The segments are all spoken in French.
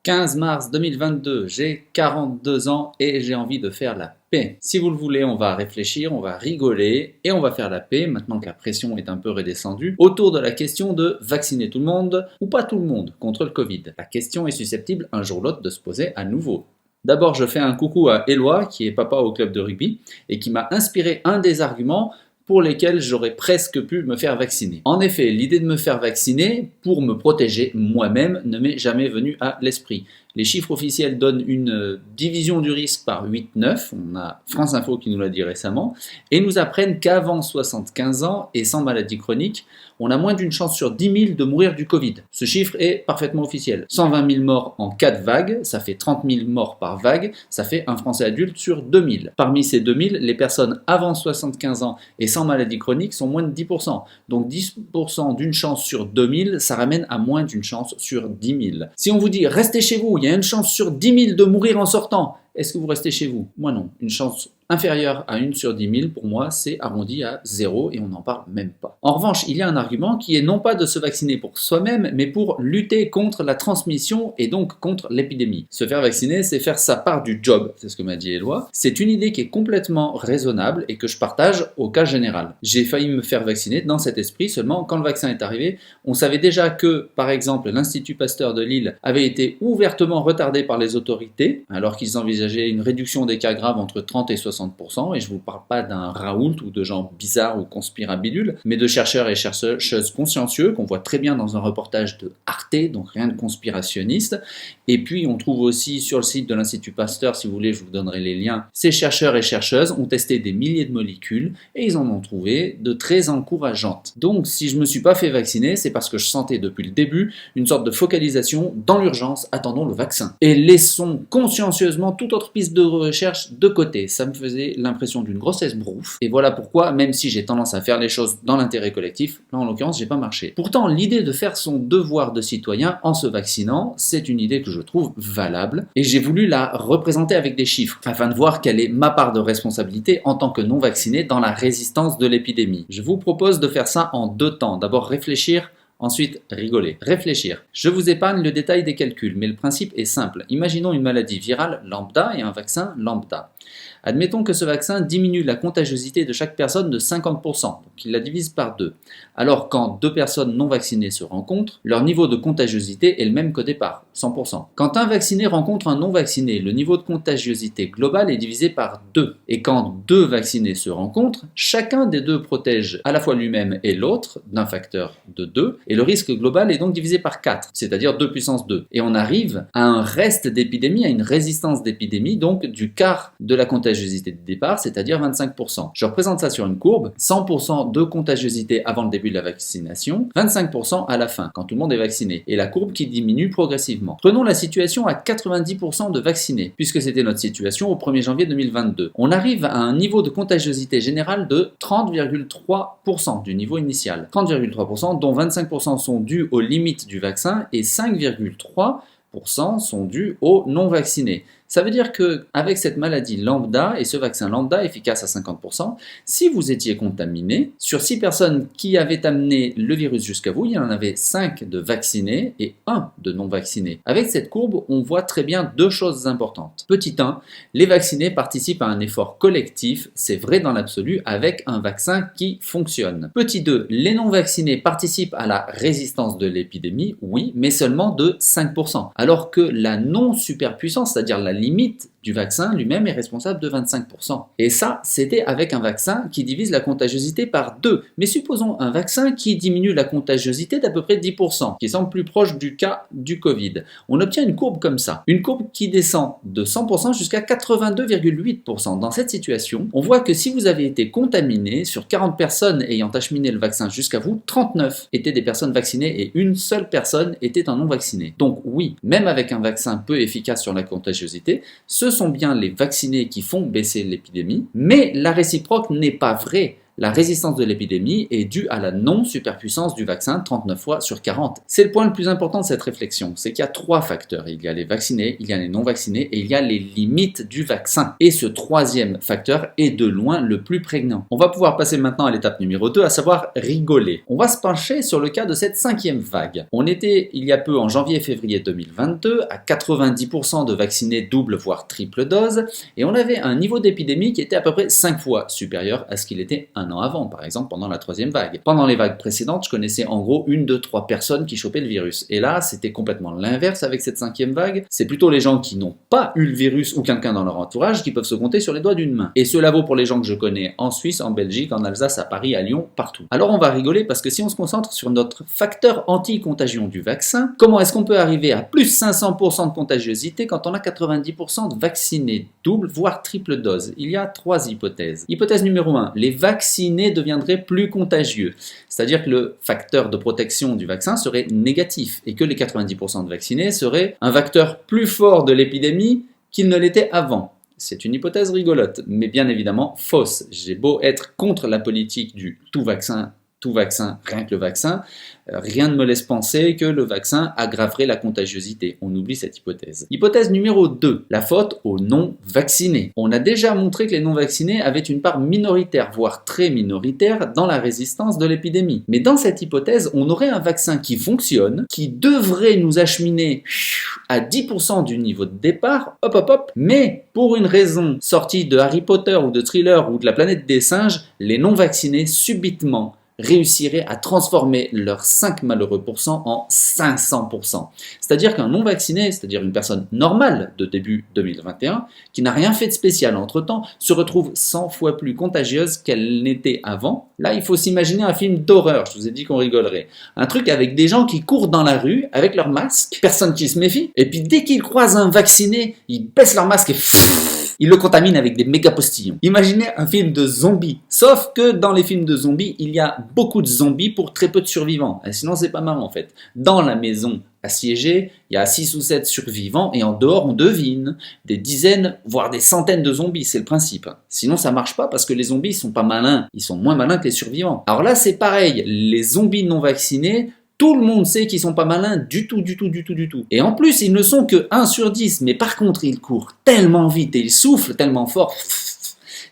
15 mars 2022, j'ai 42 ans et j'ai envie de faire la paix. Si vous le voulez, on va réfléchir, on va rigoler et on va faire la paix, maintenant que la pression est un peu redescendue, autour de la question de vacciner tout le monde ou pas tout le monde contre le Covid. La question est susceptible un jour ou l'autre de se poser à nouveau. D'abord, je fais un coucou à Éloi, qui est papa au club de rugby et qui m'a inspiré un des arguments pour lesquels j'aurais presque pu me faire vacciner. En effet, l'idée de me faire vacciner pour me protéger moi-même ne m'est jamais venue à l'esprit. Les chiffres officiels donnent une division du risque par 8-9, on a France Info qui nous l'a dit récemment, et nous apprennent qu'avant 75 ans et sans maladie chronique, on a moins d'une chance sur 10 000 de mourir du Covid. Ce chiffre est parfaitement officiel. 120 000 morts en 4 vagues, ça fait 30 000 morts par vague, ça fait un Français adulte sur 2 000. Parmi ces 2 000, les personnes avant 75 ans et sans maladie chronique sont moins de 10%. Donc 10% d'une chance sur 2 000, ça ramène à moins d'une chance sur 10 000. Si on vous dit restez chez vous, il y a une chance sur 10 000 de mourir en sortant, est-ce que vous restez chez vous? Moi non. Une chance inférieure à 1 sur 10 000, pour moi, c'est arrondi à 0 et on n'en parle même pas. En revanche, il y a un argument qui est non pas de se vacciner pour soi-même, mais pour lutter contre la transmission et donc contre l'épidémie. Se faire vacciner, c'est faire sa part du job, c'est ce que m'a dit Éloi. C'est une idée qui est complètement raisonnable et que je partage au cas général. J'ai failli me faire vacciner dans cet esprit, seulement quand le vaccin est arrivé, on savait déjà que, par exemple, l'Institut Pasteur de Lille avait été ouvertement retardé par les autorités, alors qu'ils envisageaient une réduction des cas graves entre 30 et 60%, et je ne vous parle pas d'un Raoult ou de gens bizarres ou conspirabilules, mais de chercheurs et chercheuses consciencieux qu'on voit très bien dans un reportage de Arte, donc rien de conspirationniste. Et puis on trouve aussi sur le site de l'Institut Pasteur, si vous voulez, je vous donnerai les liens, ces chercheurs et chercheuses ont testé des milliers de molécules et ils en ont trouvé de très encourageantes. Donc si je ne me suis pas fait vacciner, c'est parce que je sentais depuis le début une sorte de focalisation dans l'urgence, attendons le vaccin. Et laissons consciencieusement toute autre piste de recherche de côté. Ça me faisait l'impression d'une grossesse brouffe. Et voilà pourquoi, même si j'ai tendance à faire les choses dans l'intérêt collectif, là en l'occurrence, j'ai pas marché. Pourtant, l'idée de faire son devoir de citoyen en se vaccinant, c'est une idée que je trouve valable. Et j'ai voulu la représenter avec des chiffres, afin de voir quelle est ma part de responsabilité en tant que non-vacciné dans la résistance de l'épidémie. Je vous propose de faire ça en 2 temps. D'abord réfléchir, ensuite, rigoler. Réfléchir. Je vous épargne le détail des calculs, mais le principe est simple. Imaginons une maladie virale lambda et un vaccin lambda. Admettons que ce vaccin diminue la contagiosité de chaque personne de 50%, donc il la divise par 2. Alors quand 2 personnes non vaccinées se rencontrent, leur niveau de contagiosité est le même qu'au départ, 100%. Quand un vacciné rencontre un non vacciné, le niveau de contagiosité globale est divisé par 2. Et quand 2 vaccinés se rencontrent, chacun des 2 protège à la fois lui-même et l'autre d'un facteur de 2, et le risque global est donc divisé par 4, c'est-à-dire 2 puissance 2. Et on arrive à un reste d'épidémie, à une résistance d'épidémie, donc du quart de la contagiosité de départ, c'est-à-dire 25%. Je représente ça sur une courbe, 100% de contagiosité avant le début de la vaccination, 25% à la fin, quand tout le monde est vacciné, et la courbe qui diminue progressivement. Prenons la situation à 90% de vaccinés, puisque c'était notre situation au 1er janvier 2022. On arrive à un niveau de contagiosité générale de 30,3% du niveau initial. 30,3% dont 25% sont dus aux limites du vaccin et 5,3% sont dus aux non-vaccinés. Ça veut dire qu'avec cette maladie lambda et ce vaccin lambda efficace à 50%, si vous étiez contaminé, sur 6 personnes qui avaient amené le virus jusqu'à vous, il y en avait 5 de vaccinés et 1 de non vaccinés. Avec cette courbe, on voit très bien 2 choses importantes. Petit 1, les vaccinés participent à un effort collectif, c'est vrai dans l'absolu, avec un vaccin qui fonctionne. Petit 2, les non vaccinés participent à la résistance de l'épidémie, oui, mais seulement de 5%. Alors que la non-superpuissance, c'est-à-dire la limite du vaccin lui-même est responsable de 25%. Et ça, c'était avec un vaccin qui divise la contagiosité par 2. Mais supposons un vaccin qui diminue la contagiosité d'à peu près 10%, qui semble plus proche du cas du Covid. On obtient une courbe comme ça. Une courbe qui descend de 100% jusqu'à 82,8%. Dans cette situation, on voit que si vous avez été contaminé, sur 40 personnes ayant acheminé le vaccin jusqu'à vous, 39 étaient des personnes vaccinées et une seule personne était un non vacciné. Donc oui, même avec un vaccin peu efficace sur la contagiosité, ce sont bien les vaccinés qui font baisser l'épidémie, mais la réciproque n'est pas vraie. La résistance de l'épidémie est due à la non-superpuissance du vaccin 39 fois sur 40. C'est le point le plus important de cette réflexion, c'est qu'il y a 3 facteurs. Il y a les vaccinés, il y a les non-vaccinés et il y a les limites du vaccin. Et ce troisième facteur est de loin le plus prégnant. On va pouvoir passer maintenant à l'étape numéro 2, à savoir rigoler. On va se pencher sur le cas de cette 5e vague. On était il y a peu en janvier et février 2022 à 90% de vaccinés double voire triple dose et on avait un niveau d'épidémie qui était à peu près 5 fois supérieur à ce qu'il était un an avant, par exemple pendant la 3e vague. Pendant les vagues précédentes, je connaissais en gros 1, 2, 3 personnes qui chopaient le virus. Et là, c'était complètement l'inverse avec cette 5e vague. C'est plutôt les gens qui n'ont pas eu le virus ou quelqu'un dans leur entourage qui peuvent se compter sur les doigts d'une main. Et cela vaut pour les gens que je connais en Suisse, en Belgique, en Alsace, à Paris, à Lyon, partout. Alors on va rigoler parce que si on se concentre sur notre facteur anti-contagion du vaccin, comment est-ce qu'on peut arriver à plus 500% de contagiosité quand on a 90% de vaccinés double voire triple dose? Il y a 3 hypothèses. Hypothèse numéro 1, les vaccinés deviendraient plus contagieux. C'est-à-dire que le facteur de protection du vaccin serait négatif et que les 90% de vaccinés seraient un facteur plus fort de l'épidémie qu'il ne l'était avant. C'est une hypothèse rigolote, mais bien évidemment fausse. J'ai beau être contre la politique du tout vaccin, rien que le vaccin, rien ne me laisse penser que le vaccin aggraverait la contagiosité. On oublie cette hypothèse. Hypothèse numéro 2, la faute aux non-vaccinés. On a déjà montré que les non-vaccinés avaient une part minoritaire, voire très minoritaire, dans la résistance de l'épidémie. Mais dans cette hypothèse, on aurait un vaccin qui fonctionne, qui devrait nous acheminer à 10% du niveau de départ, mais pour une raison sortie de Harry Potter ou de Thriller ou de la planète des singes, les non-vaccinés subitement réussiraient à transformer leurs 5 malheureux pourcents en 500%. C'est-à-dire qu'un non-vacciné, c'est-à-dire une personne normale de début 2021, qui n'a rien fait de spécial entre-temps, se retrouve 100 fois plus contagieuse qu'elle n'était avant. Là, il faut s'imaginer un film d'horreur, je vous ai dit qu'on rigolerait. Un truc avec des gens qui courent dans la rue avec leur masque, personne qui se méfie, et puis dès qu'ils croisent un vacciné, ils baissent leur masque et ils le contaminent avec des méga postillons. Imaginez un film de zombies. Sauf que dans les films de zombies, il y a beaucoup de zombies pour très peu de survivants. Et sinon, c'est pas marrant en fait. Dans la maison assiégée, il y a 6 ou 7 survivants et en dehors, on devine des dizaines, voire des centaines de zombies. C'est le principe. Sinon, ça marche pas parce que les zombies, ils sont pas malins. Ils sont moins malins que les survivants. Alors là, c'est pareil. Les zombies non vaccinés, tout le monde sait qu'ils sont pas malins du tout. Et en plus, ils ne sont que 1 sur 10, mais par contre, ils courent tellement vite et ils soufflent tellement fort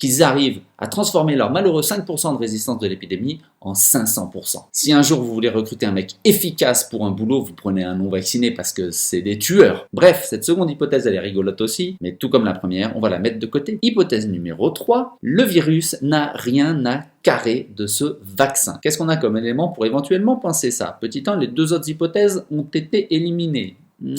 qu'ils arrivent à transformer leur malheureux 5% de résistance de l'épidémie en 500%. Si un jour vous voulez recruter un mec efficace pour un boulot, vous prenez un non-vacciné parce que c'est des tueurs. Bref, cette seconde hypothèse, elle est rigolote aussi, mais tout comme la première, on va la mettre de côté. Hypothèse numéro 3, le virus n'a rien à carrer de ce vaccin. Qu'est-ce qu'on a comme élément pour éventuellement penser ça? Petit 1, les 2 autres hypothèses ont été éliminées.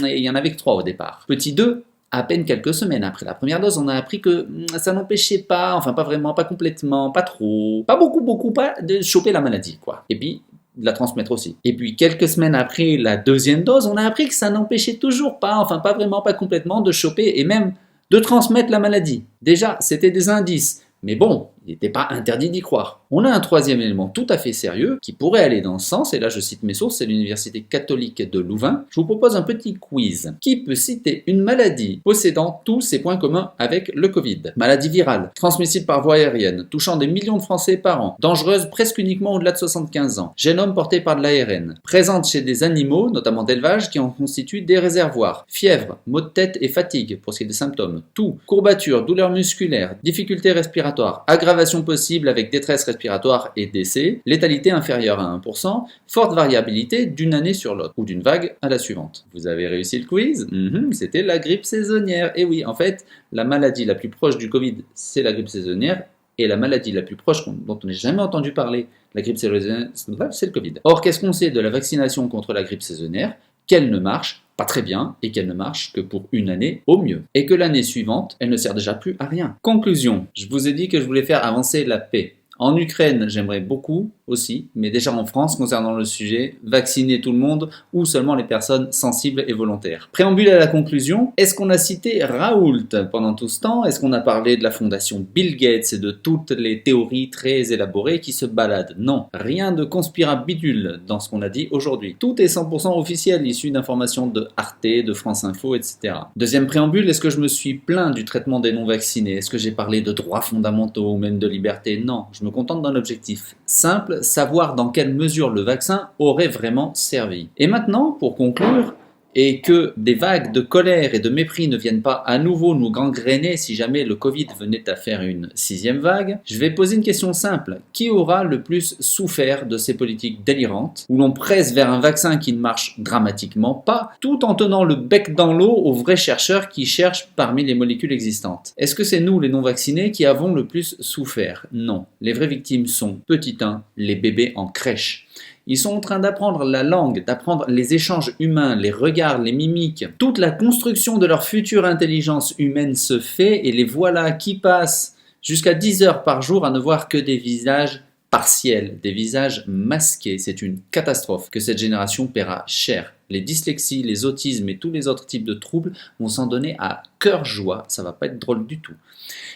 Et il y en avait que 3 au départ. Petit 2, à peine quelques semaines après la première dose, on a appris que ça n'empêchait pas, enfin pas vraiment, pas complètement, pas trop, pas beaucoup, pas de choper la maladie, quoi. Et puis, de la transmettre aussi. Et puis, quelques semaines après la 2e dose, on a appris que ça n'empêchait toujours pas, enfin pas vraiment, pas complètement, de choper et même de transmettre la maladie. Déjà, c'était des indices. Mais bon, il n'était pas interdit d'y croire. On a un 3e élément tout à fait sérieux qui pourrait aller dans ce sens, et là je cite mes sources, c'est l'Université catholique de Louvain. Je vous propose un petit quiz. Qui peut citer une maladie possédant tous ces points communs avec le Covid? Maladie virale, transmissible par voie aérienne, touchant des millions de Français par an, dangereuse presque uniquement au-delà de 75 ans, génome porté par de l'ARN, présente chez des animaux, notamment d'élevage, qui en constituent des réservoirs, fièvre, maux de tête et fatigue pour ce qui est des symptômes, toux, courbatures, douleurs musculaires, difficultés respiratoires, aggravation possible avec détresse respiratoire et décès, létalité inférieure à 1%, forte variabilité d'une année sur l'autre, ou d'une vague à la suivante. Vous avez réussi le quiz? C'était la grippe saisonnière. Et oui, en fait, la maladie la plus proche du Covid, c'est la grippe saisonnière, et la maladie la plus proche dont on n'a jamais entendu parler, la grippe saisonnière, c'est le Covid. Or, qu'est-ce qu'on sait de la vaccination contre la grippe saisonnière? Qu'elle ne marche pas très bien et qu'elle ne marche que pour une année au mieux. Et que l'année suivante, elle ne sert déjà plus à rien. Conclusion, je vous ai dit que je voulais faire avancer la paix. En Ukraine, j'aimerais beaucoup aussi, mais déjà en France, concernant le sujet, vacciner tout le monde ou seulement les personnes sensibles et volontaires. Préambule à la conclusion, est-ce qu'on a cité Raoult pendant tout ce temps? Est-ce qu'on a parlé de la fondation Bill Gates et de toutes les théories très élaborées qui se baladent? Non, rien de conspirabidule dans ce qu'on a dit aujourd'hui. Tout est 100% officiel, issu d'informations de Arte, de France Info, etc. Deuxième préambule, est-ce que je me suis plaint du traitement des non-vaccinés? Est-ce que j'ai parlé de droits fondamentaux ou même de liberté? Non, je me contente d'un objectif simple, savoir dans quelle mesure le vaccin aurait vraiment servi. Et maintenant, pour conclure, et que des vagues de colère et de mépris ne viennent pas à nouveau nous gangréner si jamais le Covid venait à faire une 6e vague, je vais poser une question simple. Qui aura le plus souffert de ces politiques délirantes, où l'on presse vers un vaccin qui ne marche dramatiquement pas, tout en tenant le bec dans l'eau aux vrais chercheurs qui cherchent parmi les molécules existantes? Est-ce que c'est nous, les non-vaccinés, qui avons le plus souffert? Non. Les vraies victimes sont, petit 1, les bébés en crèche. Ils sont en train d'apprendre la langue, d'apprendre les échanges humains, les regards, les mimiques. Toute la construction de leur future intelligence humaine se fait et les voilà qui passent jusqu'à 10 heures par jour à ne voir que des visages partiels, des visages masqués. C'est une catastrophe que cette génération paiera cher. Les dyslexies, les autismes et tous les autres types de troubles vont s'en donner à cœur joie. Ça va pas être drôle du tout.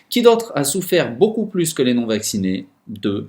Qui d'autre a souffert beaucoup plus que les non-vaccinés? 2.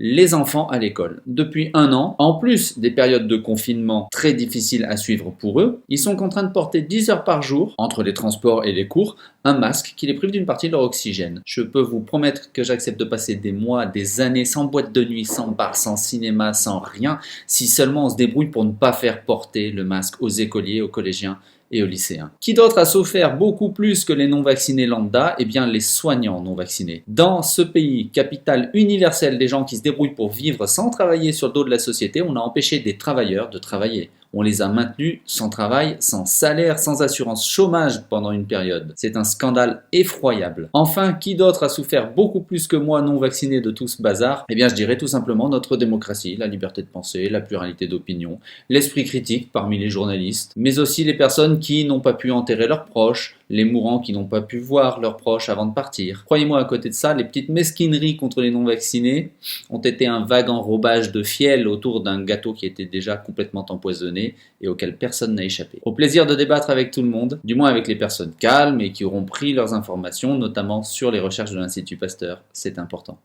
Les enfants à l'école. Depuis 1 an, en plus des périodes de confinement très difficiles à suivre pour eux, ils sont contraints de porter 10 heures par jour, entre les transports et les cours, un masque qui les prive d'une partie de leur oxygène. Je peux vous promettre que j'accepte de passer des mois, des années sans boîte de nuit, sans bar, sans cinéma, sans rien, si seulement on se débrouille pour ne pas faire porter le masque aux écoliers, aux collégiens et aux lycéens. Qui d'autre a souffert beaucoup plus que les non-vaccinés lambda? Eh bien les soignants non-vaccinés. Dans ce pays, capitale universelle des gens qui se débrouillent pour vivre sans travailler sur le dos de la société, on a empêché des travailleurs de travailler. On les a maintenus sans travail, sans salaire, sans assurance chômage pendant une période. C'est un scandale effroyable. Enfin, qui d'autre a souffert beaucoup plus que moi non vacciné de tout ce bazar? Eh bien, je dirais tout simplement notre démocratie, la liberté de penser, la pluralité d'opinion, l'esprit critique parmi les journalistes, mais aussi les personnes qui n'ont pas pu enterrer leurs proches, les mourants qui n'ont pas pu voir leurs proches avant de partir. Croyez-moi, à côté de ça, les petites mesquineries contre les non-vaccinés ont été un vague enrobage de fiel autour d'un gâteau qui était déjà complètement empoisonné et auquel personne n'a échappé. Au plaisir de débattre avec tout le monde, du moins avec les personnes calmes et qui auront pris leurs informations, notamment sur les recherches de l'Institut Pasteur. C'est important.